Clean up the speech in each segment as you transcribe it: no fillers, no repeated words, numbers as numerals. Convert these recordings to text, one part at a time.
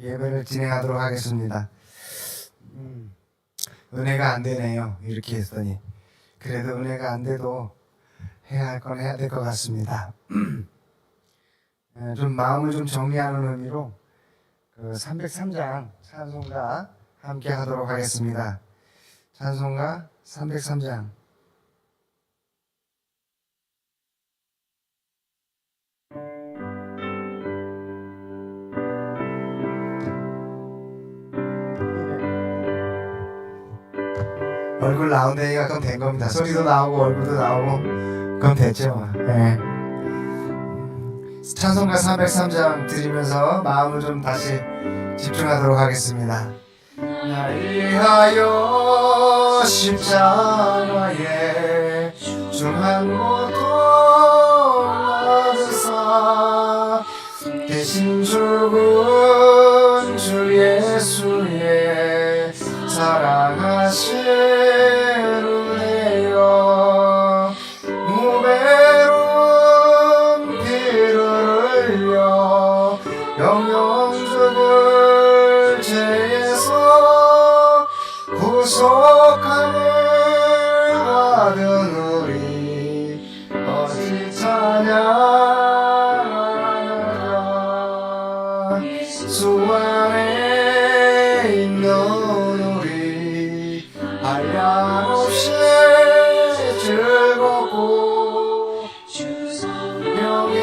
예배를 진행하도록 하겠습니다. 은혜가 안 되네요. 이렇게 했더니 그래도 은혜가 안 돼도 해야 할 건 해야 될 것 같습니다. 좀 마음을 좀 정리하는 의미로 그 303장 찬송가 함께 하도록 하겠습니다. 찬송가 303장. 얼굴 나온 데니까 그럼 된 겁니다. 소리도 나오고 얼굴도 나오고 그럼 됐죠. 네. 찬송가 303장 드리면서 마음을 좀 다시 집중하도록 하겠습니다. 날 위하여 십자가에 중한 고통 받으사 대신 죽은 주 예수의 사랑하신 은혜여 무배운 피를 흘려 영영죽을 죄에서 구속함을 받은 우리 어찌 찬양하나 주 안에 있는 우리 한량없이 즐겁고 성령의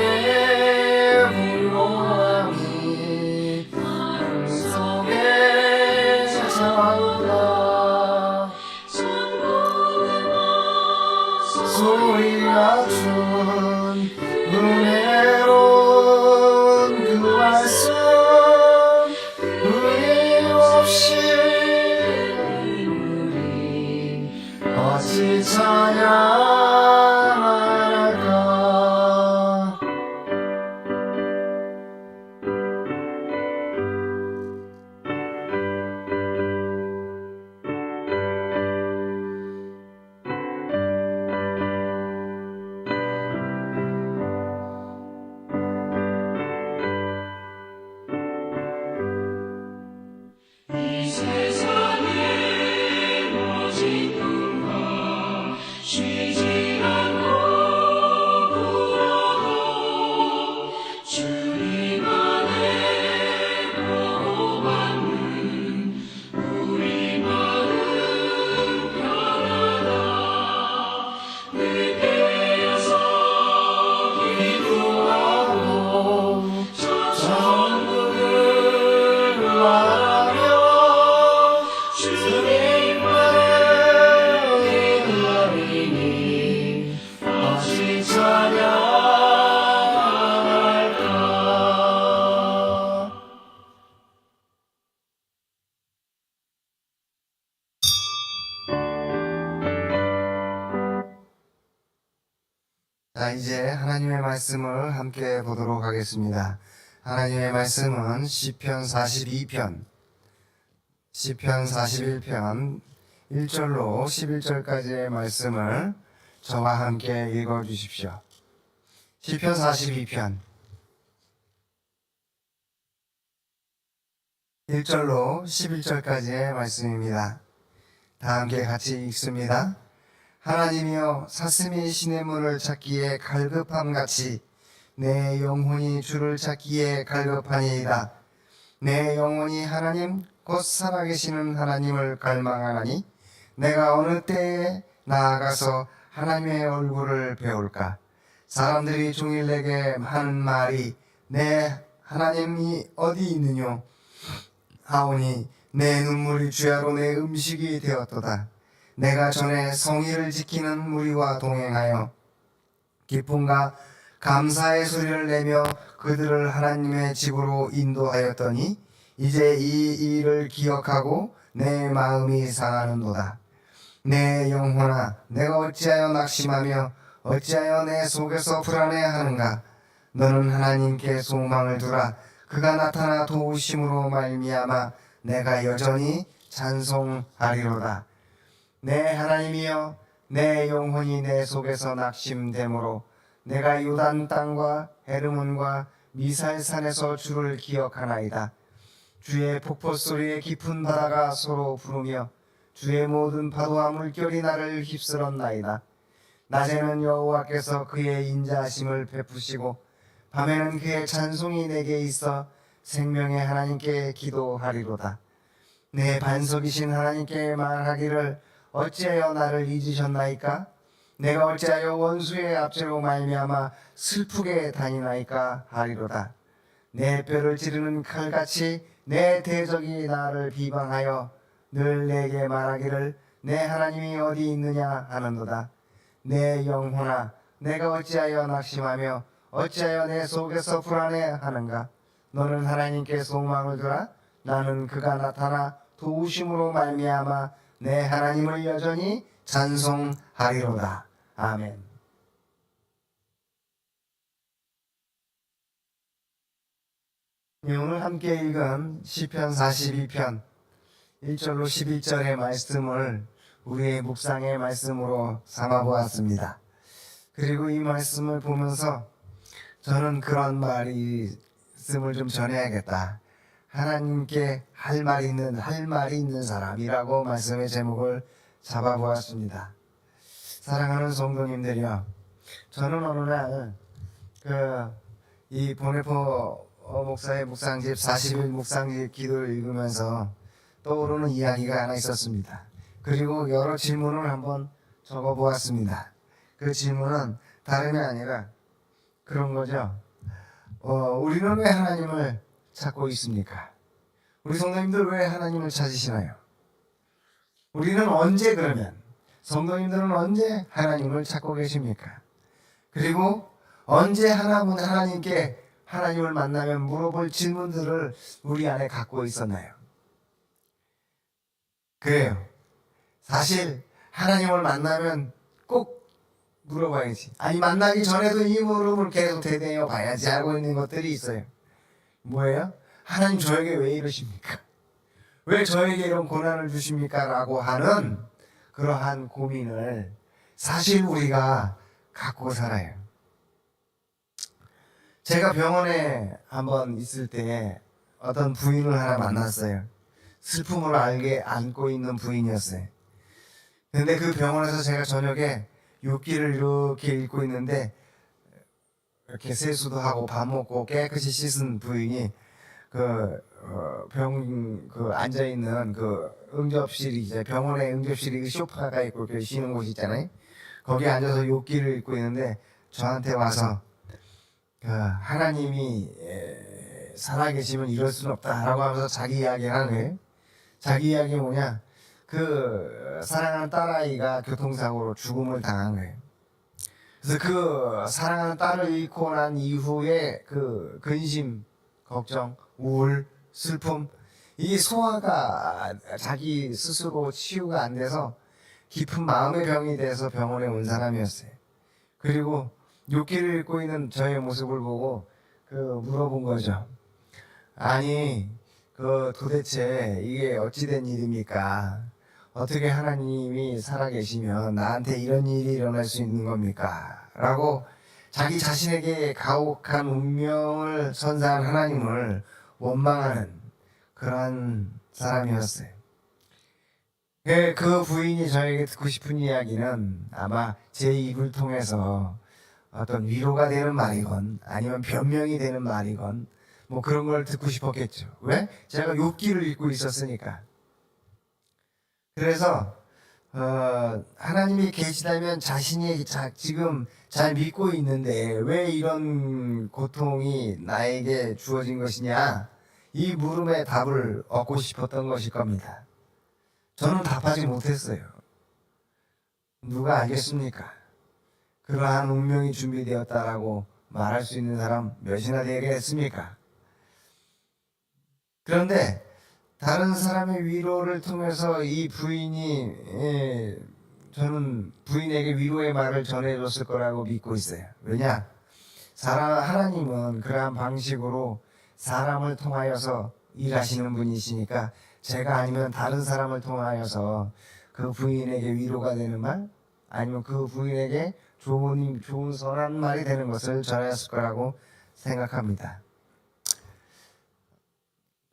불로함이 속에 차오르다 소리가 준 은혜로운 그 말씀 의의 없이 어찌 찬양할까. 이 세상에 모진 꿈과 쉬지 않고 불어도 주님 안에 보호받는 우리 마음 편하다. 늦게여서 기도하고 전국을 바라며 주님만을 인하리니 어찌 찬양할까. 자, 이제 하나님의 말씀을 함께 보도록 하겠습니다. 하나님의 말씀은 시편 42편, 시편 41편 1절로 11절까지의 말씀을 저와 함께 읽어 주십시오. 시편 42편 1절로 11절까지의 말씀입니다. 다 함께 같이 읽습니다. 하나님이여 사슴이 시냇물을 찾기에 갈급함같이 내 영혼이 주를 찾기에 갈급하니이다. 내 영혼이 하나님 곧 살아계시는 하나님을 갈망하나니 내가 어느 때에 나아가서 하나님의 얼굴을 배울까. 사람들이 종일 내게 하는 말이 내 하나님이 어디 있느뇨 하오니 내 눈물이 주야로 내 음식이 되었도다. 내가 전에 성의를 지키는 무리와 동행하여 기쁨과 감사의 소리를 내며 그들을 하나님의 집으로 인도하였더니 이제 이 일을 기억하고 내 마음이 상하는도다. 내 영혼아 내가 어찌하여 낙심하며 어찌하여 내 속에서 불안해하는가. 너는 하나님께 소망을 두라. 그가 나타나 도우심으로 말미암아 내가 여전히 찬송하리로다. 내 하나님이여 내 영혼이 내 속에서 낙심되므로 내가 요단 땅과 헤르몬과 미살산에서 주를 기억하나이다. 주의 폭포 소리에 깊은 바다가 서로 부르며 주의 모든 파도와 물결이 나를 휩쓸었나이다. 낮에는 여호와께서 그의 인자하심을 베푸시고 밤에는 그의 찬송이 내게 있어 생명의 하나님께 기도하리로다. 내 반석이신 하나님께 말하기를 어찌하여 나를 잊으셨나이까? 내가 어찌하여 원수의 압제로 말미암아 슬프게 다니나이까 하리로다. 내 뼈를 찌르는 칼같이 내 대적이 나를 비방하여 늘 내게 말하기를 내 하나님이 어디 있느냐 하는도다. 내 영혼아, 내가 어찌하여 낙심하며 어찌하여 내 속에서 불안해하는가? 너는 하나님께 소망을 두라. 나는 그가 나타나 도우심으로 말미암아 내 하나님을 여전히 찬송하리로다. 아멘. 오늘 함께 읽은 시편 42편 1절로 11절의 말씀을 우리의 묵상의 말씀으로 삼아 보았습니다. 그리고 이 말씀을 보면서 저는 그런 말씀을 좀 전해야겠다. 하나님께 할 말이 있는 사람이라고 말씀의 제목을 잡아 보았습니다. 사랑하는 성도님들이요, 저는 어느 날 이 보네포 목사의 묵상집 40일 묵상집 기도를 읽으면서 떠오르는 이야기가 하나 있었습니다. 그리고 여러 질문을 한번 적어 보았습니다. 그 질문은 다름이 아니라 그런 거죠. 우리는 왜 하나님을 찾고 있습니까? 우리 성도님들 왜 하나님을 찾으시나요? 우리는 언제, 그러면 성도님들은 언제 하나님을 찾고 계십니까? 그리고 언제 하나님께 하나님을 만나면 물어볼 질문들을 우리 안에 갖고 있었나요? 그래요. 사실 하나님을 만나면 꼭 물어봐야지. 아니, 만나기 전에도 이 물음을 계속 되뇌어 봐야지 하고 있는 것들이 있어요. 뭐예요? 하나님, 저에게 왜 이러십니까? 왜 저에게 이런 고난을 주십니까? 라고 하는 그러한 고민을 사실 우리가 갖고 살아요. 제가 병원에 한번 있을 때 어떤 부인을 하나 만났어요. 슬픔을 안고 있는 부인이었어요. 근데 그 병원에서 제가 저녁에 욥기를 이렇게 읽고 있는데 이렇게 세수도 하고 밥 먹고 깨끗이 씻은 부인이 앉아 있는 응접실이, 이제 병원의 응접실이 소파가 있고 이렇게 쉬는 곳이 있잖아요. 거기 앉아서 욥기를 읽고 있는데 저한테 와서 하나님이 살아계시면 이럴 수는 없다라고 하면서 자기 이야기를 하는 거예요. 자기 이야기 뭐냐? 사랑하는 딸아이가 교통사고로 죽음을 당한 거예요. 그래서 그 사랑하는 딸을 잃고 난 이후에 근심, 걱정, 우울, 슬픔, 이 소화가 자기 스스로 치유가 안 돼서 깊은 마음의 병이 돼서 병원에 온 사람이었어요. 그리고 욥기를 읽고 있는 저의 모습을 보고 물어본 거죠. 아니, 도대체 이게 어찌된 일입니까? 어떻게 하나님이 살아계시면 나한테 이런 일이 일어날 수 있는 겁니까? 라고 자기 자신에게 가혹한 운명을 선사한 하나님을 원망하는 그러한 사람이었어요. 그 부인이 저에게 듣고 싶은 이야기는 아마 제 입을 통해서 어떤 위로가 되는 말이건 아니면 변명이 되는 말이건 뭐 그런 걸 듣고 싶었겠죠. 왜? 제가 욥기를 읽고 있었으니까. 그래서 하나님이 계시다면 자신이 지금 잘 믿고 있는데 왜 이런 고통이 나에게 주어진 것이냐, 이 물음에 답을 얻고 싶었던 것일 겁니다. 저는 답하지 못했어요. 누가 알겠습니까? 그러한 운명이 준비되었다라고 말할 수 있는 사람 몇이나 되겠습니까? 그런데 다른 사람의 위로를 통해서 이 부인이 저는 부인에게 위로의 말을 전해줬을 거라고 믿고 있어요. 왜냐? 하나님은 그러한 방식으로 사람을 통하여서 일하시는 분이시니까 제가 아니면 다른 사람을 통하여서 그 부인에게 위로가 되는 말, 아니면 그 부인에게 좋은 선한 말이 되는 것을 전했을 거라고 생각합니다.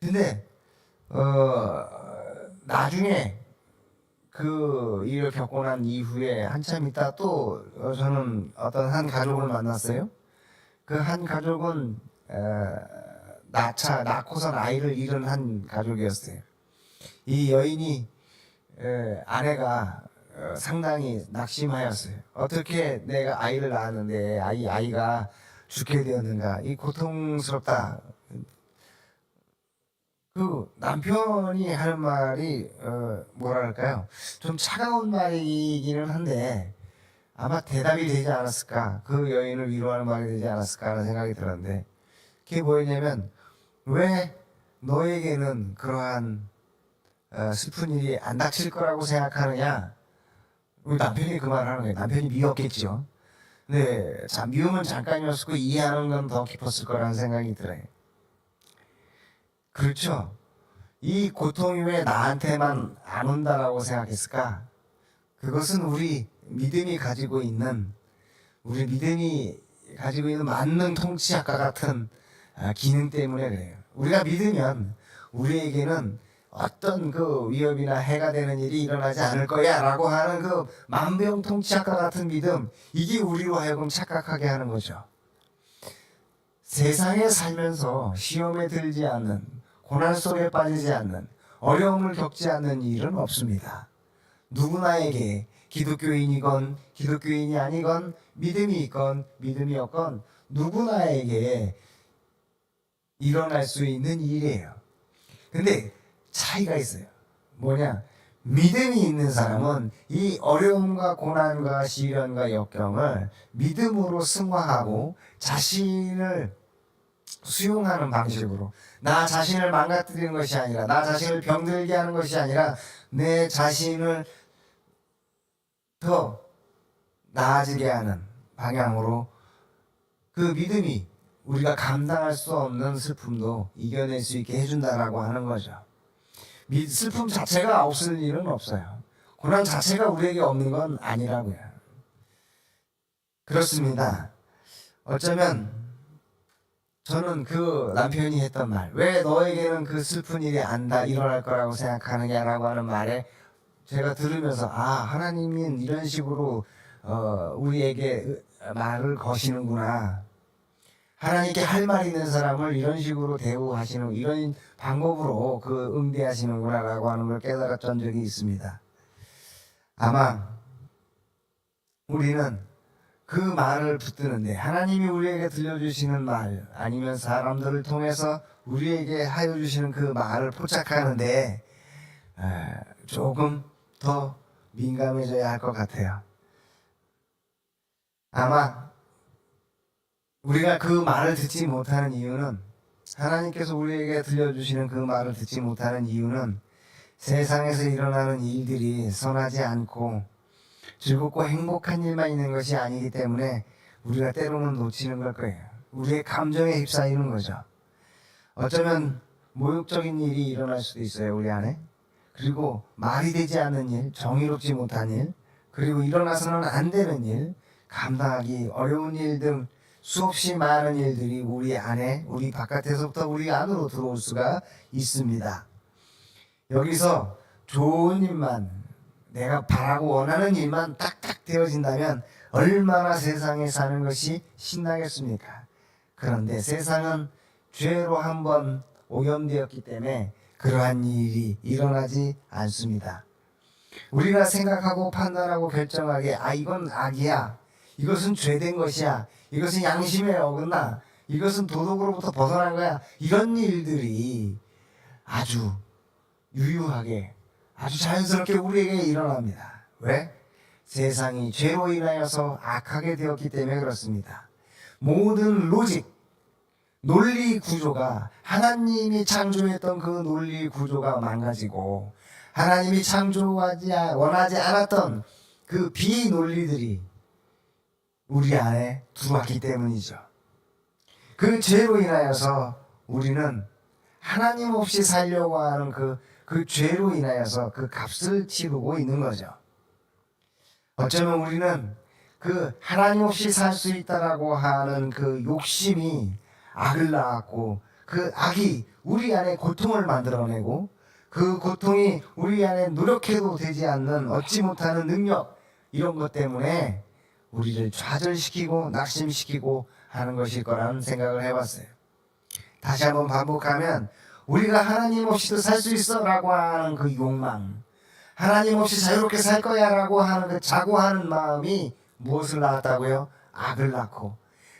근데 나중에 그 일을 겪고 난 이후에 한참 있다 또 저는 어떤 한 가족을 만났어요. 그 한 가족은 낳고선 아이를 잃은 한 가족이었어요. 이 여인이 아내가 상당히 낙심하였어요. 어떻게 내가 아이를 낳았는데 아이가 죽게 되었는가? 이 고통스럽다. 그 남편이 하는 말이 뭐랄까요? 좀 차가운 말이기는 한데 아마 대답이 되지 않았을까? 그 여인을 위로하는 말이 되지 않았을까 하는 생각이 들었는데 그게 뭐였냐면 왜 너에게는 그러한 슬픈 일이 안 닥칠 거라고 생각하느냐? 우리 남편이 그 말을 하는 거예요. 남편이 미웠겠죠. 네, 자, 미움은 잠깐이었을 거 이해하는 건 더 깊었을 거라는 생각이 들어요. 그렇죠. 이 고통이 왜 나한테만 안 온다라고 생각했을까? 그것은 우리 믿음이 가지고 있는 만능 통치학과 같은 기능 때문에 그래요. 우리가 믿으면 우리에게는 어떤 그 위협이나 해가 되는 일이 일어나지 않을 거야라고 하는 그 만병통치약과 같은 믿음, 이게 우리로 하여금 착각하게 하는 거죠. 세상에 살면서 시험에 들지 않는, 고난 속에 빠지지 않는, 어려움을 겪지 않는 일은 없습니다. 누구나에게 기독교인이건 기독교인이 아니건 믿음이 있건 믿음이 없건 누구나에게 일어날 수 있는 일이에요. 근데 차이가 있어요. 뭐냐? 믿음이 있는 사람은 이 어려움과 고난과 시련과 역경을 믿음으로 승화하고 자신을 수용하는 방식으로, 나 자신을 망가뜨리는 것이 아니라, 나 자신을 병들게 하는 것이 아니라 내 자신을 더 나아지게 하는 방향으로 그 믿음이 우리가 감당할 수 없는 슬픔도 이겨낼 수 있게 해준다라고 하는 거죠. 슬픔 자체가 없을 일은 없어요. 고난 자체가 우리에게 없는 건 아니라고요. 그렇습니다. 어쩌면 저는 그 남편이 했던 말, 왜 너에게는 그 슬픈 일이 일어날 거라고 생각하느냐라고 하는 말에 제가 들으면서 하나님은 이런 식으로 우리에게 말을 거시는구나. 하나님께 할 말 있는 사람을 이런 식으로 대우하시는, 이런 방법으로 응대하시는구나라고 하는 걸 깨달았던 적이 있습니다. 아마 우리는 그 말을 붙드는데, 하나님이 우리에게 들려주시는 말 아니면 사람들을 통해서 우리에게 하여 주시는 그 말을 포착하는데 조금 더 민감해져야 할 것 같아요. 아마 우리가 그 말을 듣지 못하는 이유는, 하나님께서 우리에게 들려주시는 그 말을 듣지 못하는 이유는 세상에서 일어나는 일들이 선하지 않고 즐겁고 행복한 일만 있는 것이 아니기 때문에 우리가 때로는 놓치는 걸 거예요. 우리의 감정에 휩싸이는 거죠. 어쩌면 모욕적인 일이 일어날 수도 있어요, 우리 안에. 그리고 말이 되지 않는 일, 정의롭지 못한 일, 그리고 일어나서는 안 되는 일, 감당하기 어려운 일 등 수없이 많은 일들이 우리 안에, 우리 바깥에서부터 우리 안으로 들어올 수가 있습니다. 여기서 좋은 일만, 내가 바라고 원하는 일만 딱딱 되어진다면 얼마나 세상에 사는 것이 신나겠습니까? 그런데 세상은 죄로 한번 오염되었기 때문에 그러한 일이 일어나지 않습니다. 우리가 생각하고 판단하고 결정하기에 이건 악이야, 이것은 죄된 것이야, 이것은 양심에 어긋나, 이것은 도덕으로부터 벗어난 거야, 이런 일들이 아주 유유하게, 아주 자연스럽게 우리에게 일어납니다. 왜? 세상이 죄로 인하여서 악하게 되었기 때문에 그렇습니다. 모든 로직, 논리 구조가, 하나님이 창조했던 그 논리 구조가 망가지고 하나님이 원하지 않았던 그 비논리들이 우리 안에 들어왔기 때문이죠. 그 죄로 인하여서 우리는 하나님 없이 살려고 하는 그 죄로 인하여서 그 값을 치르고 있는 거죠. 어쩌면 우리는 그 하나님 없이 살 수 있다라고 하는 그 욕심이 악을 낳았고, 그 악이 우리 안에 고통을 만들어내고 그 고통이 우리 안에 노력해도 되지 않는 얻지 못하는 능력, 이런 것 때문에 우리를 좌절시키고 낙심시키고 하는 것일 거라는 생각을 해봤어요. 다시 한번 반복하면 우리가 하나님 없이도 살 수 있어 라고 하는 그 욕망, 하나님 없이 자유롭게 살 거야 라고 하는 그 자고하는 마음이 무엇을 낳았다고요? 악을 낳고,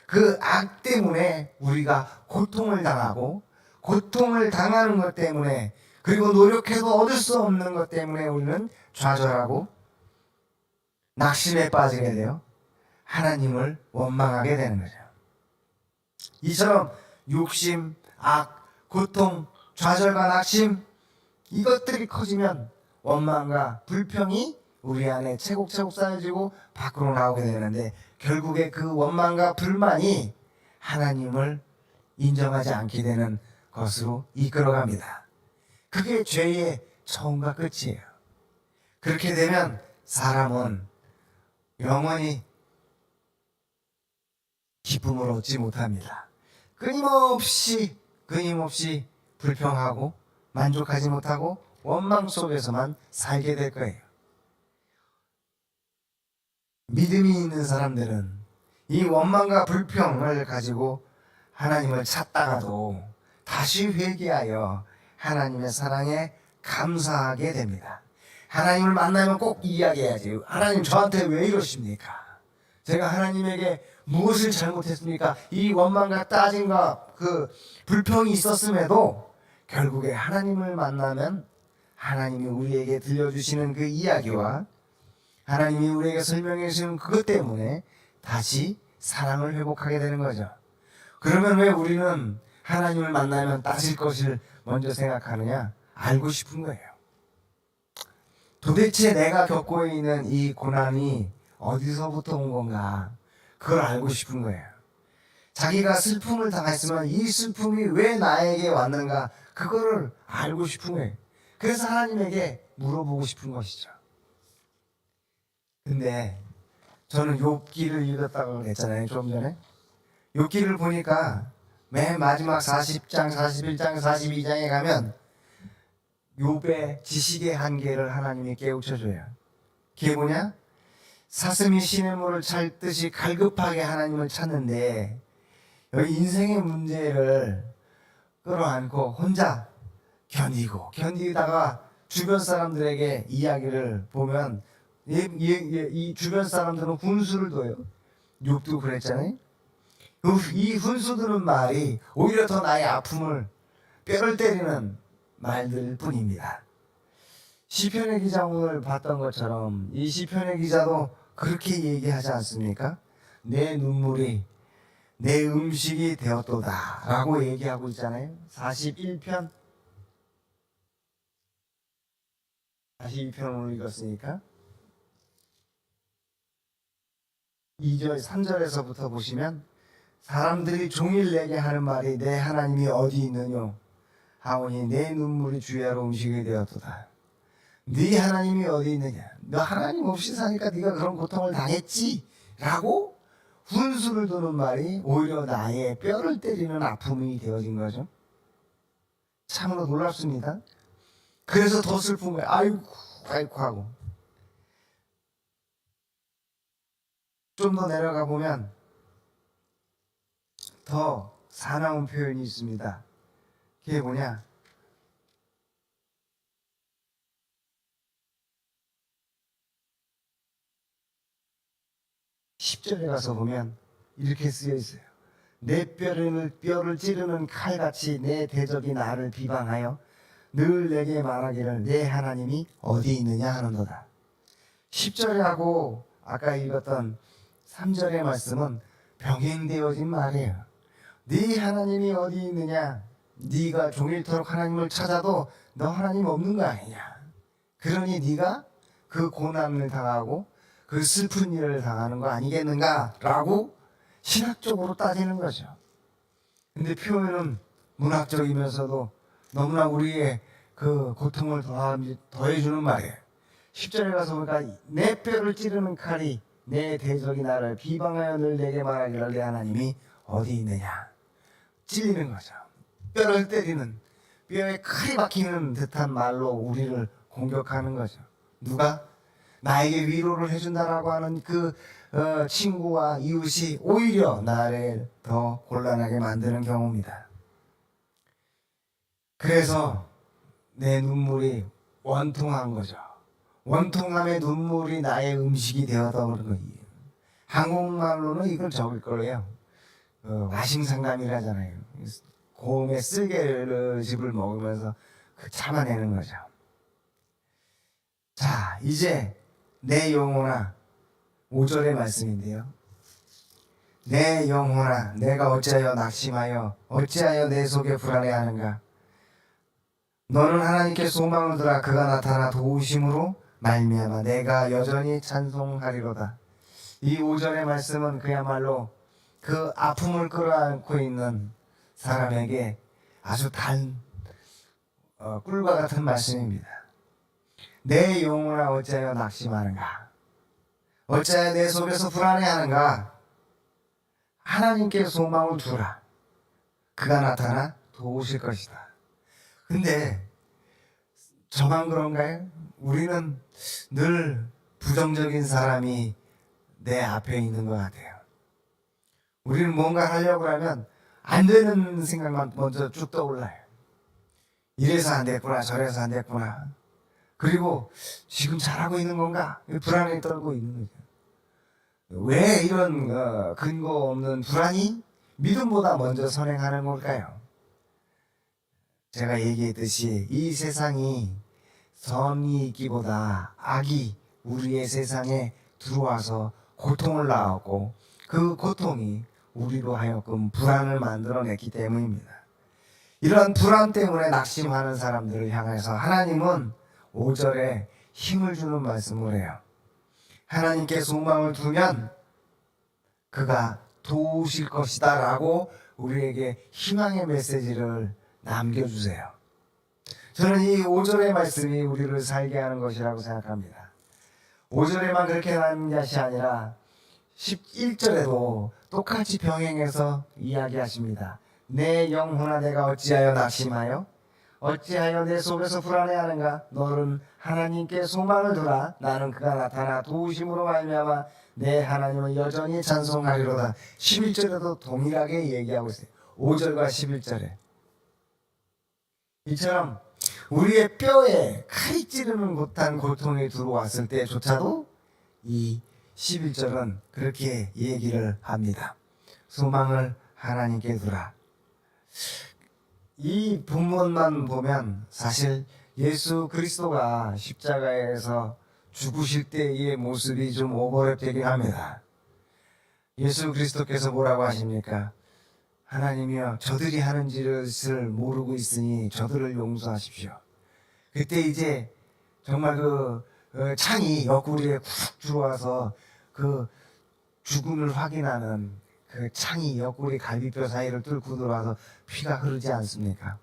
그 악 때문에 우리가 고통을 당하고, 고통을 당하는 것 때문에, 그리고 노력해도 얻을 수 없는 것 때문에 우리는 좌절하고 낙심에 빠지게 돼요. 하나님을 원망하게 되는 거죠. 이처럼 욕심, 악, 고통, 좌절과 낙심, 이것들이 커지면 원망과 불평이 우리 안에 차곡차곡 쌓여지고 밖으로 나오게 되는데, 결국에 그 원망과 불만이 하나님을 인정하지 않게 되는 것으로 이끌어갑니다. 그게 죄의 처음과 끝이에요. 그렇게 되면 사람은 영원히 기쁨을 얻지 못합니다. 끊임없이 불평하고 만족하지 못하고 원망 속에서만 살게 될 거예요. 믿음이 있는 사람들은 이 원망과 불평을 가지고 하나님을 찾다가도 다시 회개하여 하나님의 사랑에 감사하게 됩니다. 하나님을 만나면 꼭 이야기해야지. 하나님, 저한테 왜 이러십니까? 제가 하나님에게 무엇을 잘못했습니까? 이 원망과 따짐과 그 불평이 있었음에도 결국에 하나님을 만나면 하나님이 우리에게 들려주시는 그 이야기와 하나님이 우리에게 설명해 주시는 그것 때문에 다시 사랑을 회복하게 되는 거죠. 그러면 왜 우리는 하나님을 만나면 따질 것을 먼저 생각하느냐? 알고 싶은 거예요. 도대체 내가 겪고 있는 이 고난이 어디서부터 온 건가? 그걸 알고 싶은 거예요. 자기가 슬픔을 당했으면 이 슬픔이 왜 나에게 왔는가? 그거를 알고 싶은 거예요. 그래서 하나님에게 물어보고 싶은 것이죠. 근데 저는 욥기를 읽었다고 했잖아요, 좀 전에. 욥기를 보니까 맨 마지막 40장, 41장, 42장에 가면 욥의 지식의 한계를 하나님이 깨우쳐줘요. 그게 뭐냐? 사슴이 시냇물을 찾듯이 갈급하게 하나님을 찾는데, 여기 인생의 문제를 끌어안고 혼자 견디다가 주변 사람들에게 이야기를 보면 이 주변 사람들은 훈수를 둬요. 욥도 그랬잖아요. 이 훈수 드는 말이 오히려 더 나의 아픔을 뼈를 때리는 말들 뿐입니다. 시편의 기자 오늘 봤던 것처럼 이 시편의 기자도 그렇게 얘기하지 않습니까? 내 눈물이 내 음식이 되었도다 라고 얘기하고 있잖아요. 41편 42편 오늘 읽었으니까 2절 3절에서부터 보시면, 사람들이 종일 내게 하는 말이 내 하나님이 어디 있느뇨 하오니 내 눈물이 주야로 음식이 되었도다. 네 하나님이 어디 있느냐? 너 하나님 없이 사니까 네가 그런 고통을 당했지 라고 훈수를 두는 말이 오히려 나의 뼈를 때리는 아픔이 되어진 거죠. 참으로 놀랍습니다. 그래서 더 슬픈 거예요. 아이고 하고. 좀 더 내려가 보면 더 사나운 표현이 있습니다. 그게 뭐냐? (10절에) 가서 보면 이렇게 쓰여 있어요. 내 뼈를 찌르는 칼같이 내 대적이 나를 비방하여 늘 내게 말하기를 내 하나님이 어디 있느냐 하는도다. 10절에 하고 아까 읽었던 3절의 말씀은 병행되어진 말이에요. 네 하나님이 어디 있느냐? 네가 종일토록 하나님을 찾아도 너 하나님 없는 거 아니냐? 그러니 네가 그 고난을 당하고 그 슬픈 일을 당하는 거 아니겠는가? 라고 신학적으로 따지는 거죠. 근데 표현은 문학적이면서도 너무나 우리의 그 고통을 더해주는 말이에요. 10절에 가서 보니까 내 뼈를 찌르는 칼이 내 대적이 나를 비방하여 늘 내게 말하기를 내 하나님이 어디 있느냐? 찔리는 거죠. 뼈를 때리는, 뼈에 칼이 박히는 듯한 말로 우리를 공격하는 거죠. 누가? 나에게 위로를 해준다라고 하는 그 친구와 이웃이 오히려 나를 더 곤란하게 만드는 경우입니다. 그래서 내 눈물이 원통한 거죠. 원통함의 눈물이 나의 음식이 되어서 그런 거예요. 한국말로는 이걸 적을 거예요. 와심상담이라잖아요. 고음의 쓸개즙을 먹으면서 참아내는 거죠. 자, 이제 내 영혼아, 5절의 말씀인데요. 내 영혼아, 내가 어찌하여 낙심하여 어찌하여 내 속에 불안해하는가? 너는 하나님께 소망을 두라. 그가 나타나 도우심으로 말미암아 내가 여전히 찬송하리로다. 이 5절의 말씀은 그야말로 그 아픔을 끌어안고 있는 사람에게 아주 꿀과 같은 말씀입니다. 내 영혼아 어찌하여 낙심하는가? 어찌하여 내 속에서 불안해하는가? 하나님께 소망을 두라. 그가 나타나 도우실 것이다. 근데 저만 그런가요? 우리는 늘 부정적인 사람이 내 앞에 있는 것 같아요. 우리는 뭔가 하려고 하면 안 되는 생각만 먼저 쭉 떠올라요. 이래서 안 됐구나, 저래서 안 됐구나. 그리고 지금 잘하고 있는 건가? 불안에 떨고 있는 거죠. 왜 이런 근거 없는 불안이 믿음보다 먼저 선행하는 걸까요? 제가 얘기했듯이 이 세상이 선이 있기보다 악이 우리의 세상에 들어와서 고통을 낳았고 그 고통이 우리로 하여금 불안을 만들어냈기 때문입니다. 이런 불안 때문에 낙심하는 사람들을 향해서 하나님은 5절에 힘을 주는 말씀을 해요. 하나님께 소망을 두면 그가 도우실 것이다 라고 우리에게 희망의 메시지를 남겨주세요. 저는 이 5절의 말씀이 우리를 살게 하는 것이라고 생각합니다. 5절에만 그렇게 하는 것이 아니라 11절에도 똑같이 병행해서 이야기하십니다. 내 영혼아 내가 어찌하여 낙심하여 어찌하여 내 속에서 불안해하는가? 너는 하나님께 소망을 두라. 나는 그가 나타나 도우심으로 말미암아 내 하나님을 여전히 찬송하리로다. 11절에도 동일하게 얘기하고 있어요. 5절과 11절에 이처럼 우리의 뼈에 칼이 찌르는 듯한 고통이 들어왔을 때조차도 이 11절은 그렇게 얘기를 합니다. 소망을 하나님께 두라. 이 본문만 보면 사실 예수 그리스도가 십자가에서 죽으실 때의 모습이 좀 오버랩되긴 합니다. 예수 그리스도께서 뭐라고 하십니까? 하나님이여 저들이 하는 짓을 모르고 있으니 저들을 용서하십시오. 그때 이제 정말 창이 옆구리에 쿡 들어와서 그 죽음을 확인하는 그 창이 옆구리 갈비뼈 사이를 뚫고 들어와서 피가 흐르지 않습니까?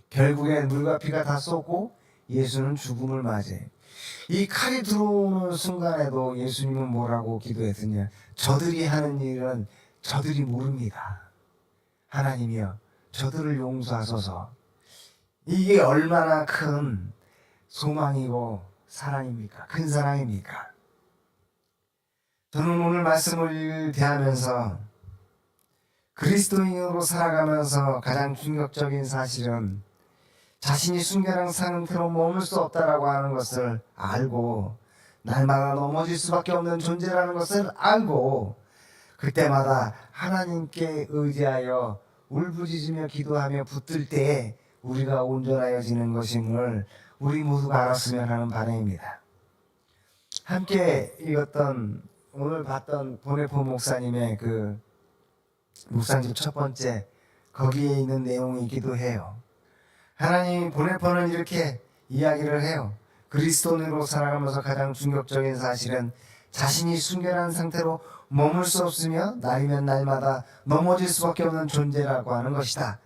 결국엔 물과 피가 다 쏟고 예수는 죽음을 맞이해요. 이 칼이 들어오는 순간에도 예수님은 뭐라고 기도했느냐? 저들이 하는 일은 저들이 모릅니다. 하나님이여 저들을 용서하소서. 이게 얼마나 큰 소망이고 사랑입니까? 큰 사랑입니까? 저는 오늘 말씀을 대하면서 그리스도인으로 살아가면서 가장 충격적인 사실은 자신이 순결한 상태로 머물 수 없다라고 하는 것을 알고 날마다 넘어질 수밖에 없는 존재라는 것을 알고 그때마다 하나님께 의지하여 울부짖으며 기도하며 붙들 때에 우리가 온전하여지는 것임을 우리 모두가 알았으면 하는 바람입니다. 함께 읽었던 오늘 봤던 보네포 목사님의 그 묵상집 첫 번째 거기에 있는 내용이기도 해요. 하나님 보네포는 이렇게 이야기를 해요. 그리스도인으로 살아가면서 가장 충격적인 사실은 자신이 순결한 상태로 머물 수 없으며 날이면 날마다 넘어질 수밖에 없는 존재라고 하는 것이다.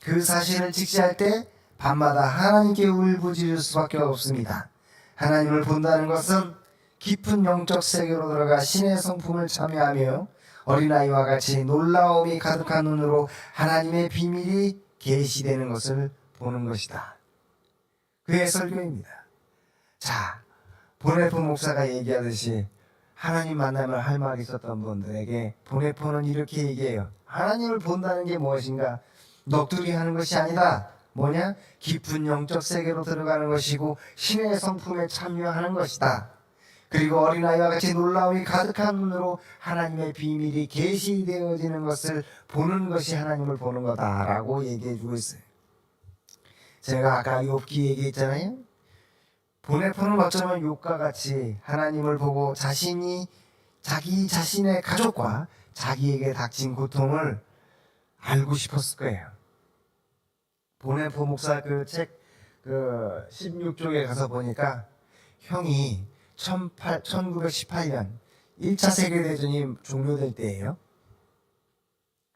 그 사실을 직시할 때 밤마다 하나님께 울부짖을 수밖에 없습니다. 하나님을 본다는 것은 깊은 영적 세계로 들어가 신의 성품을 참여하며 어린아이와 같이 놀라움이 가득한 눈으로 하나님의 비밀이 계시되는 것을 보는 것이다. 그의 설교입니다. 자, 보네포 목사가 얘기하듯이 하나님 만나면 할 말이 있었던 분들에게 보네포는 이렇게 얘기해요. 하나님을 본다는 게 무엇인가? 넋두리 하는 것이 아니다. 뭐냐? 깊은 영적 세계로 들어가는 것이고 신의 성품에 참여하는 것이다. 그리고 어린아이와 같이 놀라움이 가득한 눈으로 하나님의 비밀이 계시되어지는 것을 보는 것이 하나님을 보는 거다라고 얘기해 주고 있어요. 제가 아까 욥기 얘기했잖아요. 보네포는 어쩌면 욥과 같이 하나님을 보고 자기 자신의 가족과 자기에게 닥친 고통을 알고 싶었을 거예요. 보네포 목사 그 책 16쪽에 가서 보니까 형이 1918년 1차 세계대전이 종료될 때예요.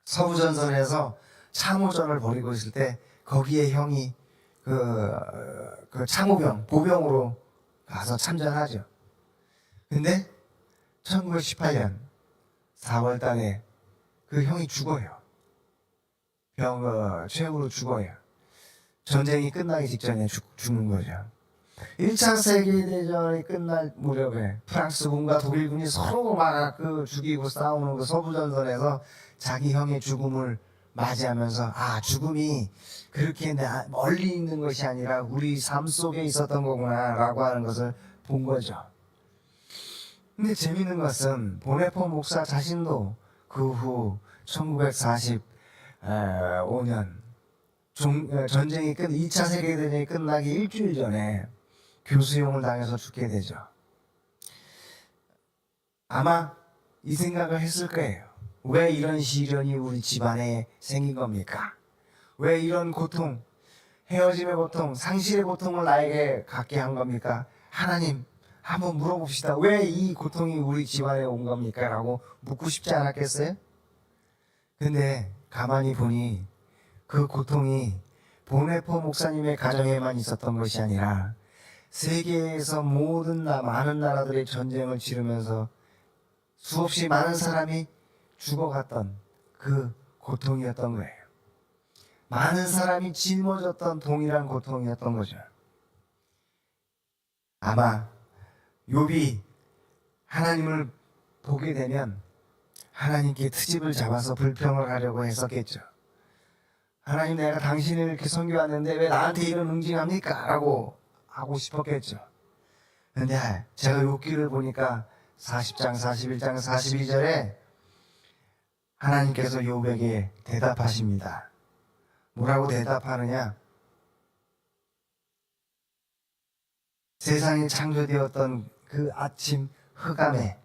서부전선에서 참호전을 벌이고 있을 때 거기에 형이 그 참호병, 보병으로 가서 참전하죠. 근데 1918년 4월 달에 그 형이 죽어요. 최후로 죽어요. 전쟁이 끝나기 직전에 죽는 거죠. 1차 세계대전이 끝날 무렵에 프랑스군과 독일군이 서로 막 죽이고 싸우는 그 서부전선에서 자기 형의 죽음을 맞이하면서 죽음이 그렇게 멀리 있는 것이 아니라 우리 삶 속에 있었던 거구나 라고 하는 것을 본 거죠. 근데 재미있는 것은 보네포 목사 자신도 그 후 1945년 전쟁이 2차 세계대전이 끝나기 일주일 전에 교수형을 당해서 죽게 되죠. 아마 이 생각을 했을 거예요. 왜 이런 시련이 우리 집안에 생긴 겁니까? 왜 이런 고통, 헤어짐의 고통, 상실의 고통을 나에게 갖게 한 겁니까? 하나님, 한번 물어봅시다. 왜 이 고통이 우리 집안에 온 겁니까? 라고 묻고 싶지 않았겠어요? 근데 가만히 보니 그 고통이 보네포 목사님의 가정에만 있었던 것이 아니라 세계에서 모든 많은 나라들의 전쟁을 치르면서 수없이 많은 사람이 죽어갔던 그 고통이었던 거예요. 많은 사람이 짊어졌던 동일한 고통이었던 거죠. 아마 욥이 하나님을 보게 되면 하나님께 트집을 잡아서 불평을 하려고 했었겠죠. 하나님, 내가 당신을 이렇게 섬겨왔는데 왜 나한테 이런 응징합니까? 라고 하고 싶었겠죠. 근데 제가 욥기를 보니까 40장, 41장, 42절에 하나님께서 욥에게 대답하십니다. 뭐라고 대답하느냐? 세상이 창조되었던 그 아침 흑암에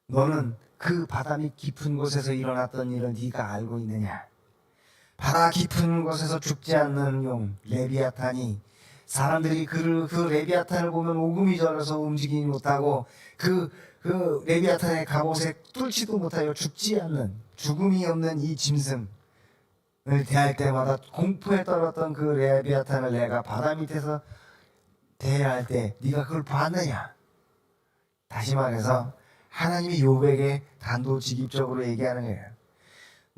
너는 그 바다 밑 깊은 곳에서 일어났던 일을 네가 알고 있느냐? 바다 깊은 곳에서 죽지 않는 용 레비아탄이 사람들이 그 레비아탄을 보면 오금이 저려서 움직이지 못하고 그 레비아탄의 갑옷에 뚫지도 못하여 죽지 않는 죽음이 없는 이 짐승을 대할 때마다 공포에 떨었던 그 레비아탄을 내가 바다 밑에서 대할 때 네가 그걸 봤느냐? 다시 말해서 하나님이 욥에게 단도직입적으로 얘기하는 거예요.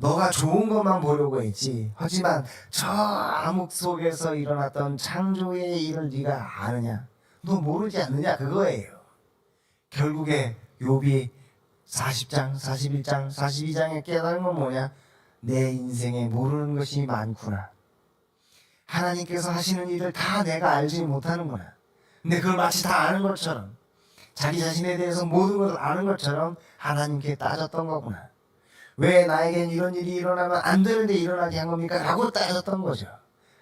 너가 좋은 것만 보려고 했지. 하지만 저 암흑 속에서 일어났던 창조의 일을 네가 아느냐? 너 모르지 않느냐? 그거예요. 결국에 욥이 40장, 41장, 42장에 깨달은 건 뭐냐? 내 인생에 모르는 것이 많구나. 하나님께서 하시는 일을 다 내가 알지 못하는구나. 근데 그걸 마치 다 아는 것처럼 자기 자신에 대해서 모든 것을 아는 것처럼 하나님께 따졌던 거구나. 왜 나에겐 이런 일이 일어나면 안 되는데 일어나게 한 겁니까? 라고 따졌던 거죠.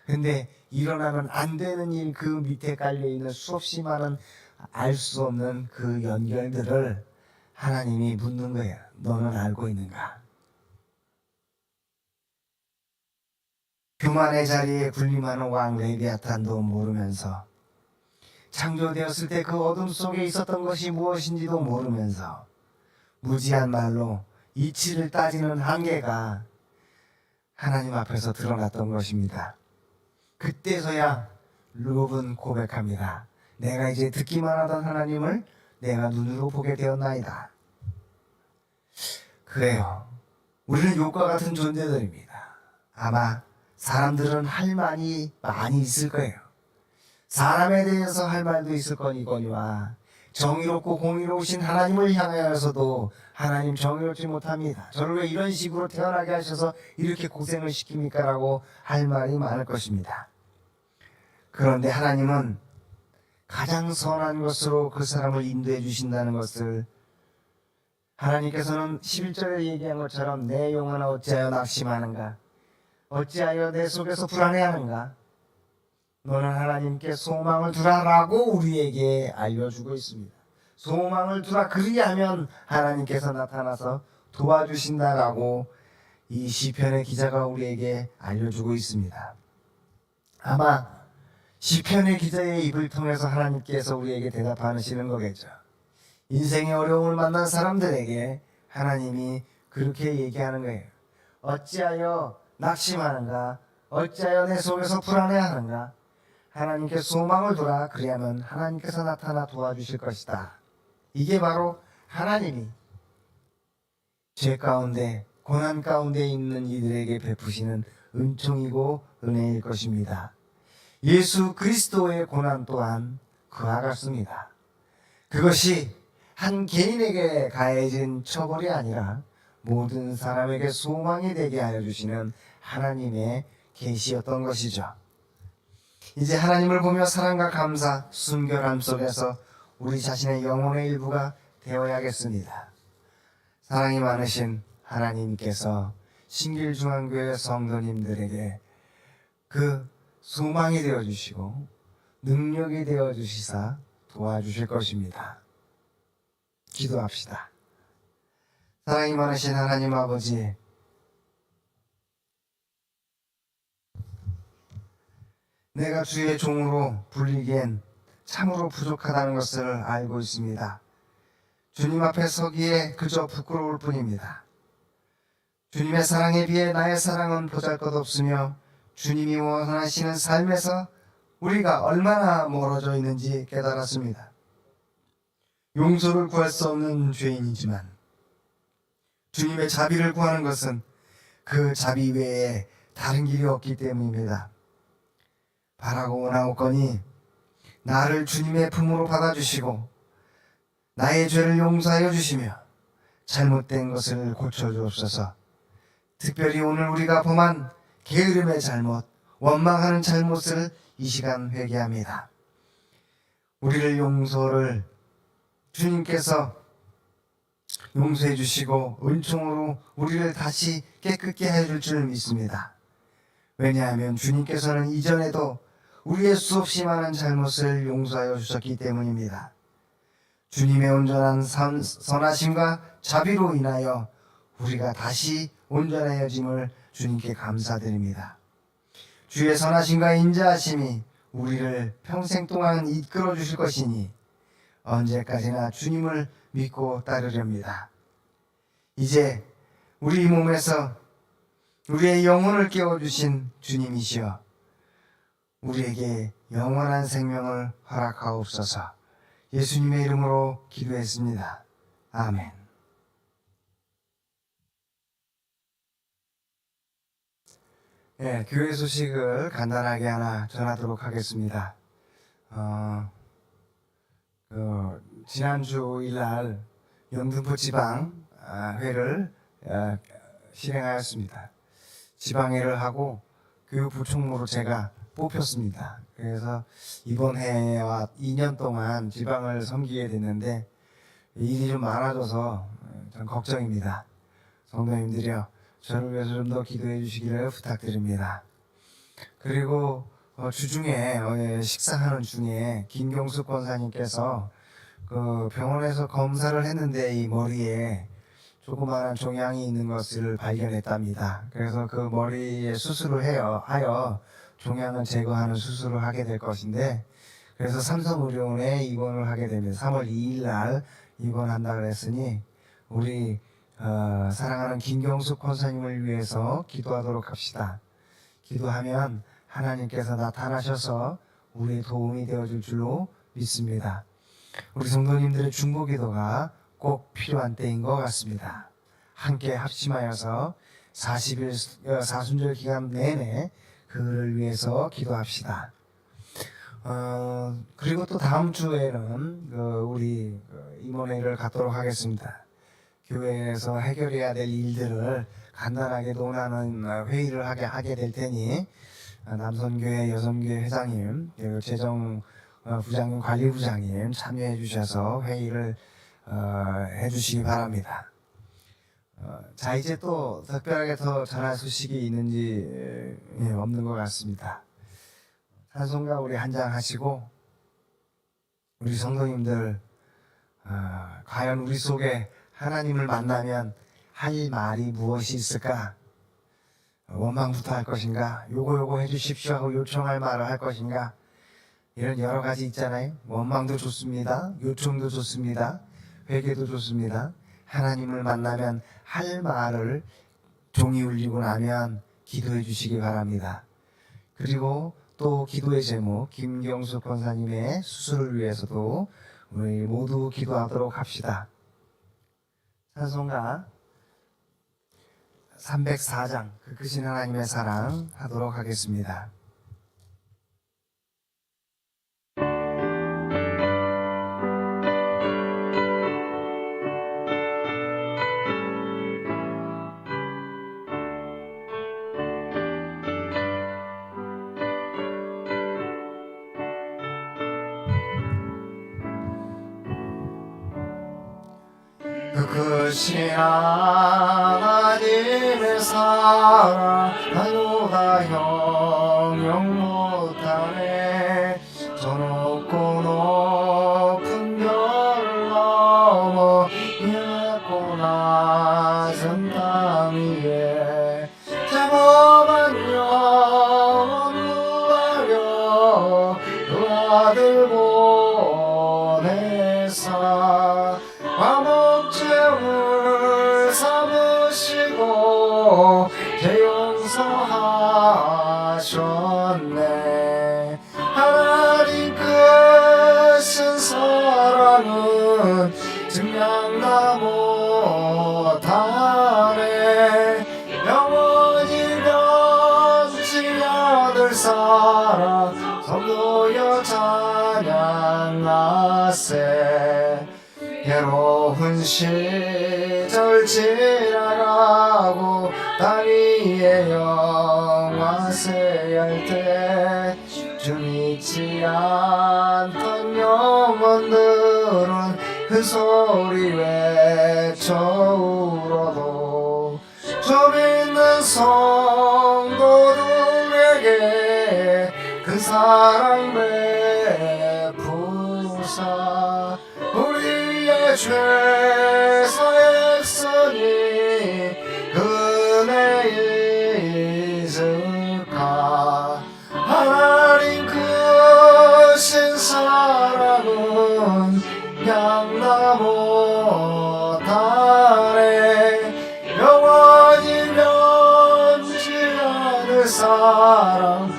근데 일어나면 안 되는 일 그 밑에 깔려있는 수없이 많은 알 수 없는 그 연결들을 하나님이 묻는 거예요. 너는 알고 있는가? 교만의 자리에 군림하는 왕 레비아탄도 모르면서 창조되었을 때 그 어둠 속에 있었던 것이 무엇인지도 모르면서 무지한 말로 이치를 따지는 한계가 하나님 앞에서 드러났던 것입니다. 그때서야 욥은 고백합니다. 내가 이제 듣기만 하던 하나님을 내가 눈으로 보게 되었나이다. 그래요. 우리는 욥과 같은 존재들입니다. 아마 사람들은 할 말이 많이 있을 거예요. 사람에 대해서 할 말도 있을 거니와 정의롭고 공의로우신 하나님을 향하여서도 하나님 정의롭지 못합니다. 저를 왜 이런 식으로 태어나게 하셔서 이렇게 고생을 시킵니까? 라고 할 말이 많을 것입니다. 그런데 하나님은 가장 선한 것으로 그 사람을 인도해 주신다는 것을 하나님께서는 11절에 얘기한 것처럼 내 영혼아 어찌하여 낙심하는가? 어찌하여 내 속에서 불안해하는가? 너는 하나님께 소망을 두라라고 우리에게 알려주고 있습니다. 소망을 두라, 그리하면 하나님께서 나타나서 도와주신다라고 이 시편의 기자가 우리에게 알려주고 있습니다. 아마 시편의 기자의 입을 통해서 하나님께서 우리에게 대답하시는 거겠죠. 인생의 어려움을 만난 사람들에게 하나님이 그렇게 얘기하는 거예요. 어찌하여 낙심하는가? 어찌하여 내 속에서 불안해하는가? 하나님께 소망을 두라. 그리하면 하나님께서 나타나 도와주실 것이다. 이게 바로 하나님이 죄 가운데 고난 가운데 있는 이들에게 베푸시는 은총이고 은혜일 것입니다. 예수 그리스도의 고난 또한 그와 같습니다. 그것이 한 개인에게 가해진 처벌이 아니라 모든 사람에게 소망이 되게 하여 주시는 하나님의 계시였던 것이죠. 이제 하나님을 보며 사랑과 감사, 순결함 속에서 우리 자신의 영혼의 일부가 되어야겠습니다. 사랑이 많으신 하나님께서 신길중앙교회 성도님들에게 그 소망이 되어주시고 능력이 되어주시사 도와주실 것입니다. 기도합시다. 사랑이 많으신 하나님 아버지, 내가 주의 종으로 불리기엔 참으로 부족하다는 것을 알고 있습니다. 주님 앞에 서기에 그저 부끄러울 뿐입니다. 주님의 사랑에 비해 나의 사랑은 보잘것없으며 주님이 원하시는 삶에서 우리가 얼마나 멀어져 있는지 깨달았습니다. 용서를 구할 수 없는 죄인이지만 주님의 자비를 구하는 것은 그 자비 외에 다른 길이 없기 때문입니다. 바라고 원하옵거니 나를 주님의 품으로 받아주시고 나의 죄를 용서하여 주시며 잘못된 것을 고쳐주옵소서. 특별히 오늘 우리가 범한 게으름의 잘못, 원망하는 잘못을 이 시간 회개합니다. 우리를 주님께서 용서해 주시고 은총으로 우리를 다시 깨끗게 해줄 줄 믿습니다. 왜냐하면 주님께서는 이전에도 우리의 수없이 많은 잘못을 용서하여 주셨기 때문입니다. 주님의 온전한 선하심과 자비로 인하여 우리가 다시 온전해짐을 주님께 감사드립니다. 주의 선하심과 인자하심이 우리를 평생 동안 이끌어 주실 것이니 언제까지나 주님을 믿고 따르렵니다. 이제 우리 몸에서 우리의 영혼을 깨워주신 주님이시여 우리에게 영원한 생명을 허락하옵소서. 예수님의 이름으로 기도했습니다. 아멘. 교회 소식을 간단하게 하나 전하도록 하겠습니다. 지난주 일날 영등포 지방 회를 실행하였습니다. 지방회를 하고 교육부총무로 제가 뽑혔습니다. 그래서 이번 해와 2년 동안 지방을 섬기게 됐는데 일이 좀 많아져서 좀 걱정입니다. 성도님들이요, 저를 위해서 좀 더 기도해 주시기를 부탁드립니다. 그리고 주중에 식사하는 중에 김경숙 권사님께서 그 병원에서 검사를 했는데 이 머리에 조그마한 종양이 있는 것을 발견했답니다. 그래서 그 머리에 수술을 하여 종양을 제거하는 수술을 하게 될 것인데, 그래서 삼성의료원에 입원을 하게 됩니다. 3월 2일 날 입원한다 그랬으니 우리 사랑하는 김경숙 권사님을 위해서 기도하도록 합시다. 기도하면 하나님께서 나타나셔서 우리의 도움이 되어줄 줄로 믿습니다. 우리 성도님들의 중보기도가 꼭 필요한 때인 것 같습니다. 함께 합심하여서 40일 사순절 기간 내내 그를 위해서 기도합시다. 그리고 또 다음 주에는 우리 임원회를 갖도록 하겠습니다. 교회에서 해결해야 될 일들을 간단하게 논하는 회의를 하게 될 테니 남선교회 여성교회 회장님, 그리고 재정 부장님, 관리부장님 참여해 주셔서 회의를 해 주시기 바랍니다. 자, 이제 또 특별하게 더 전할 소식이 있는지 없는 것 같습니다. 찬송가 우리 한 장 하시고 우리 성도님들 과연 우리 속에 하나님을 만나면 할 말이 무엇이 있을까? 원망부터 할 것인가? 요거 해주십시오 하고 요청할 말을 할 것인가? 이런 여러 가지 있잖아요. 원망도 좋습니다. 요청도 좋습니다. 회개도 좋습니다. 하나님을 만나면 할 말을 종이 울리고 나면 기도해 주시기 바랍니다. 그리고 또 기도의 제목 김경숙 권사님의 수술을 위해서도 우리 모두 기도하도록 합시다. 찬송가 304장 그 크신 하나님의 사랑 하도록 하겠습니다. 그 크신 하나님의 사랑 나누다 형용 못하네. 저 높고 높은 별을 넘어 얕고 낮은 땅 위에 제법한 영원 구하려 그 아들 보내사 화목제물 삼으시고 재용서하셨네. 하나님 크신 사랑은 증명다 못하네. 영원히 변치 않을 사랑 성도여 찬양하세. 괴로운 시절 지나가고 땅 위에 영화세할 때 주 믿지 않던 영혼들은 그 소리 외쳐 울어도 주 믿는 성도들에게 그 사랑 베푸사 우리의 죄사했으니 은혜 잊을까. 하나님 크신 사랑은 양다 못하네. 영원히 변치 않을 사랑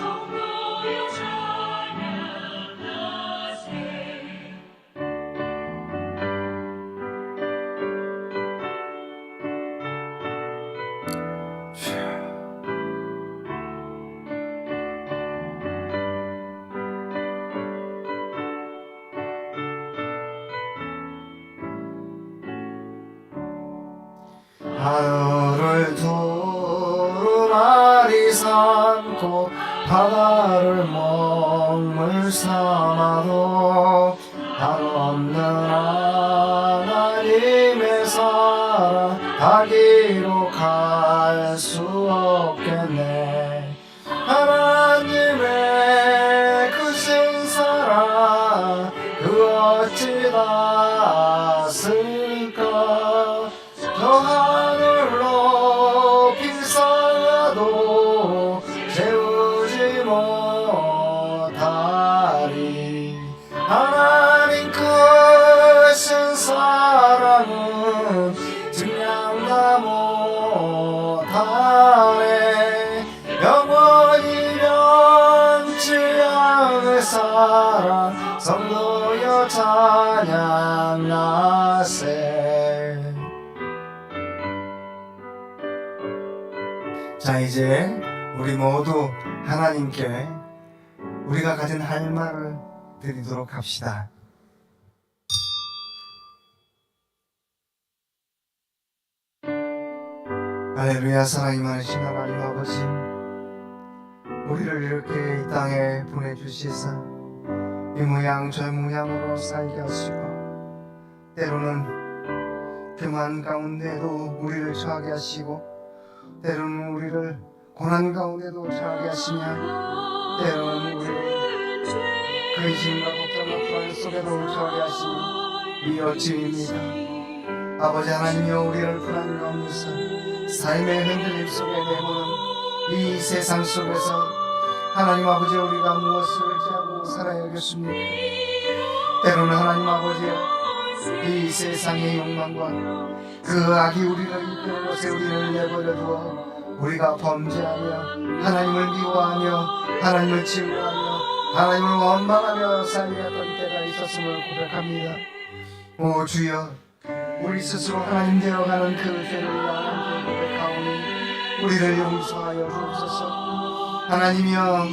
하늘을 두루마리 삼고 바다를 먹물 삼아도 한없는 하나님의 사랑 다 기록할 수 없겠네. 하나님의 크신 사랑 그 어찌 다 쓸까. 저 하늘 높이 쌓아도 채우지 못하리. 하나님 크신 사랑은 증량다 못하네. 영원히 변치 않을 사랑 성도여 찬양하세. 자, 이제 우리 모두 하나님께 우리가 가진 할 말을 드리도록 합시다. 할렐루야. 사랑이 많으신 하나님 아버지, 우리를 이렇게 이 땅에 보내주시사 이 모양 저 모양으로 살게 하시고, 때로는 평안 가운데도 우리를 처하게 하시고, 때로는 우리를 고난 가운데도 처하게 하시며, 때로는 우리를 근심과 걱정과 불안 속에도 처하게 하시니 이 어찌입니다. 아버지 하나님이여, 우리를 불안 가운데서 삶의 흔들림 속에 내모는 이 세상 속에서 하나님 아버지, 우리가 무엇을 의지하고 살아야겠습니까? 때로는 하나님 아버지여, 이 세상의 욕망과 그 악이 우리를 이끄는 것에 우리를 내버려 두어 우리가 범죄하며 하나님을 미워하며 하나님을 증오하며 하나님을 원망하며 살려던 때가 있었음을 고백합니다. 오 주여, 우리 스스로 하나님 되어가는 그 죄를 하나님께 고백하오니 우리를 용서하여 주옵소서. 하나님이여,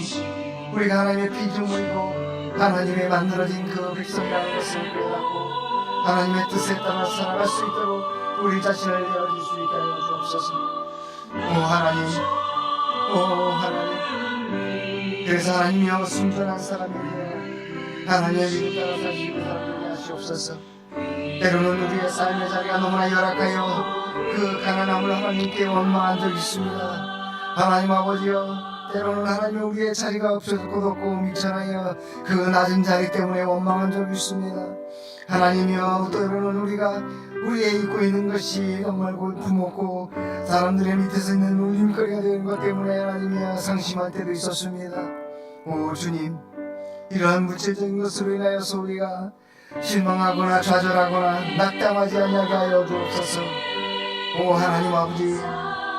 우리가 하나님의 피조물이고 하나님의 만들어진 그 백성이라는 것을 깨닫고 하나님의 뜻에 따라 살아갈 수 있도록 우리 자신을 내어줄 수 있게 하여 주옵소서. 오 하나님, 오 하나님, 그래서 하나님이여, 순전한 사람이 되어 하나님의 믿음 따라 사시고 살게 하시옵소서. 때로는 우리의 삶의 자리가 너무나 열악하여 그 가난함을 하나님께 원망한 적이 있습니다. 하나님 아버지여, 때로는 하나님 우리의 자리가 없어서 고독고 미천하여 그 낮은 자리 때문에 원망한 적이 있습니다. 하나님이여, 때로는 우리가 우리의 입고 있는 것이 정말 부먹고 사람들의 밑에서 있는 울림거리가 되는 것 때문에 하나님이여 상심할 때도 있었습니다. 오 주님, 이러한 물질적인 것으로 인하여서 우리가 실망하거나 좌절하거나 낙담하지 않게 하여 주옵소서. 오 하나님 아버지,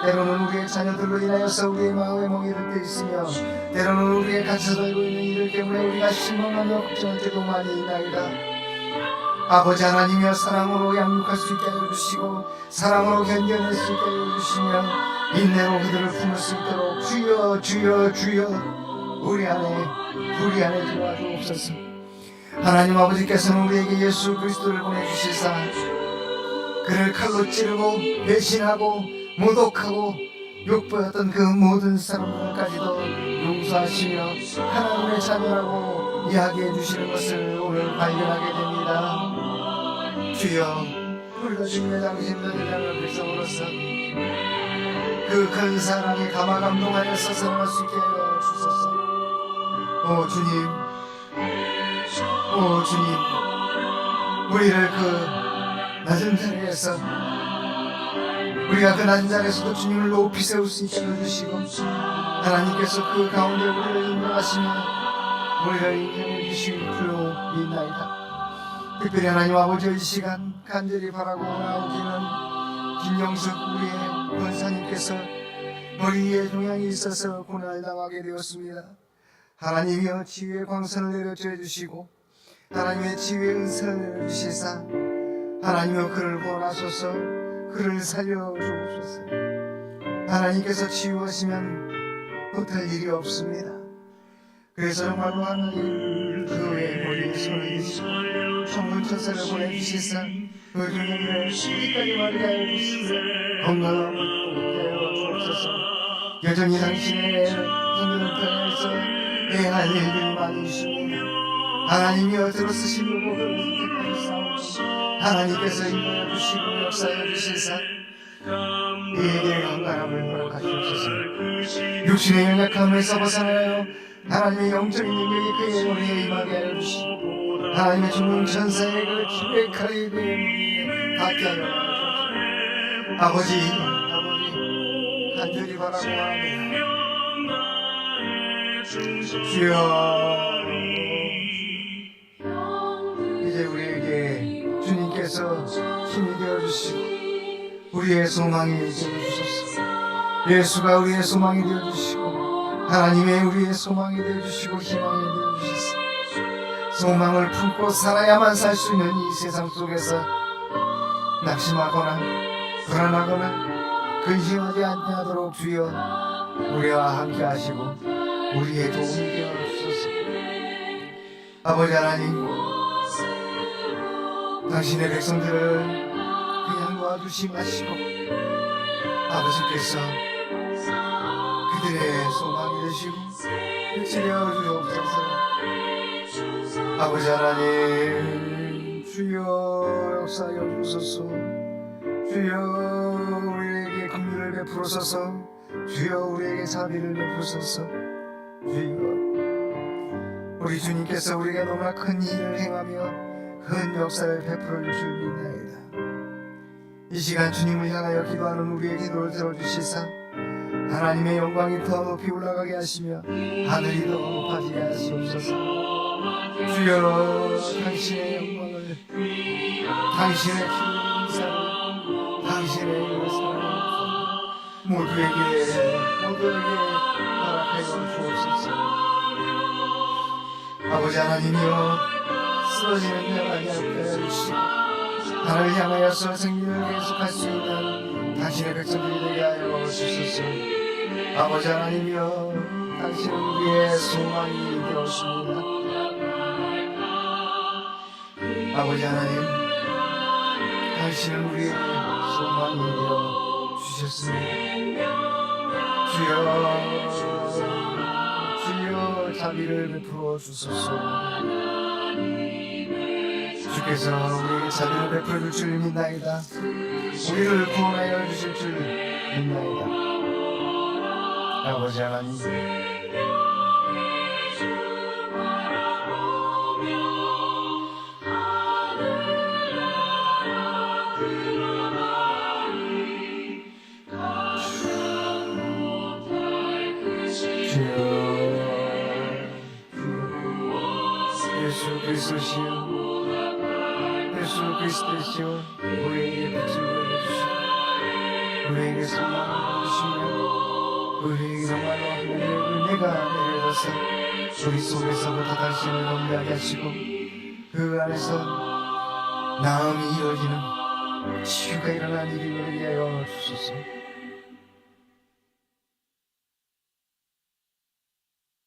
때로는 우리의 자녀들로 인하여서 우리의 마음에 멍이 들 때 있으며, 때로는 우리의 같이 살고 있는 이들 때문에 우리가 실망하며 걱정할 때도 많이 있나이다. 아버지 하나님이여, 사랑으로 양육할 수 있게 하여 주시고 사랑으로 견뎌낼 수 있게 하여 주시며 인내로 그들을 품을 수 있도록 주여 주여 주여 우리 안에 들어와 주옵소서. 하나님 아버지께서는 우리에게 예수 그리스도를 보내주시사 그를 칼로 찌르고 배신하고 모독하고 욕보였던 그 모든 사람들까지도 용서하시며 하나님의 자녀라고 이야기해 주시는 것을 오늘 발견하게 됩니다. 주여, 우리가 주님의 당신의 대장을 백성으로서 그 큰 사랑에 감화 감동하여서 살아갈 수 있게 하여 주소서. 오 주님, 오 주님, 우리를 그 낮은 자리에서, 우리가 그 낮은 자리에서도 주님을 높이 세울 수 있게 해주시고 하나님께서 그 가운데 우리를 인도하시며 우리를 인도해 주실 줄로 믿나이다. 특별히 하나님 아버지, 이 시간 간절히 바라고 나오기는 김영숙 우리의 권사님께서 머리에 종양이 있어서 고난을 당하게 되었습니다. 하나님이여, 치유의 광선을 내려줘 주시고 하나님의 치유의 은사를 내려주시사 하나님이여, 그를 구원하소서, 그를 살려주옵소서. 하나님께서 치유하시면 못할 일이 없습니다. 그래서 정말로 하나님, 그의 머리에 손을 대시고 천문천사를 보내주시사 그 주님의 뿌리까지 마르게 하여 주시고 건강함을 얻게 하여 주옵소서. 여전히 당신의 생명을 통해서 해야 할 일들이 많이 있습니다. 하나님이여, 들어쓰시려고 그를 선택하여 싸우고 하나님께서 인도해 주시고 역사해 주시사 이에게 건강함을 허락하시옵소서. 육신의 연약함에서 벗어나여 하나님의 영적인 능력이 그의 머리에 임하게 하여 주시고 하나님의 주문 천사의 그 주의 칼이 그의 머리에 닿게 하여 주옵소서. 아버지 간절히 바라고 합니다. 주여, 이제 우리에게 주님께서 힘이 되어주시고 우리의 소망이 되어주소서. 예수가 우리의 소망이 되어주시고 하나님의 우리의 소망이 되어주시고 희망이 되어주시소. 소망을 품고 살아야만 살 수 있는 이 세상 속에서 낙심하거나 불안하거나 근심하지 않도록 주여 우리와 함께 하시고 우리의 도움이 되어 주소서. 아버지 하나님, 당신의 백성들을 그냥 놓아두지 마시고 아버지께서 그들의 소망이 되시고 그치려 주옵소서. 아버지 하나님, 주여 역사하여 주소서. 주여 우리에게 긍휼을 베푸소서. 주여 우리에게 자비를 베푸소서. 주여, 우리 주님께서 우리에게 너무나 큰 일을 행하며 큰 역사를 베풀어 줄 믿나이다. 이 시간 주님을 향하여 기도하는 우리의 기도를 들어주시사 하나님의 영광이 더 높이 올라가게 하시며 하늘이 더 높아지게 하시옵소서. 주여, 당신의 영광을, 당신의 기름 인사를, 당신의 사랑을 모두에게 허락하여 주옵소서. 아버지 하나님이여, 쓰러지는 자를 앞에 주시고 나를 향하여서 생명을 계속할 수 있는 당신의 백성들이 되게 하여 주소서. 아버지 하나님이여, 당신은 우리의 소망이 되었습니다. 아버지 하나님, 당신은 우리의 소망이 되어 주셨습니다. 주여 자비를 베풀어 주소서. 주께서 우리에게 자비를 베풀어 줄 믿나이다. 우리를 구원하여 주실 줄 믿나이다. 아버지 하나님, 예수 그리스도시여, 예수 그리스도시여, 우리에게 백성을 해주시고 우리에게 소망을 주시며 우리에게 정말로 하나님의 은혜가 내려져서 우리 속에서부터 당신을 경배하게 하시고 그 안에서 나음이 이루어지는 치유가 일어나는 일이 이루어지게 하여 주소서.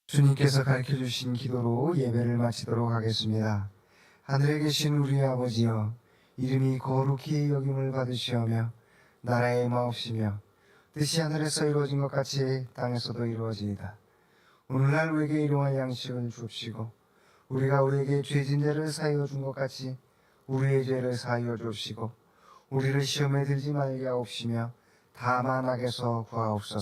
주님께서 가르쳐주신 기도로 예배를 마치도록 하겠습니다. 하늘에 계신 우리 아버지여, 이름이 거룩히 여김을 받으시오며 나라의 마옵시며 뜻이 하늘에서 이루어진 것 같이 땅에서도 이루어지이다. 오늘날 우리에게 일용할 양식을 주옵시고 우리가 우리에게 죄진 자를 사하여 준 것 같이 우리의 죄를 사하여 주옵시고 우리를 시험에 들지 말게 하옵시며 다만 악에서 구하옵소서.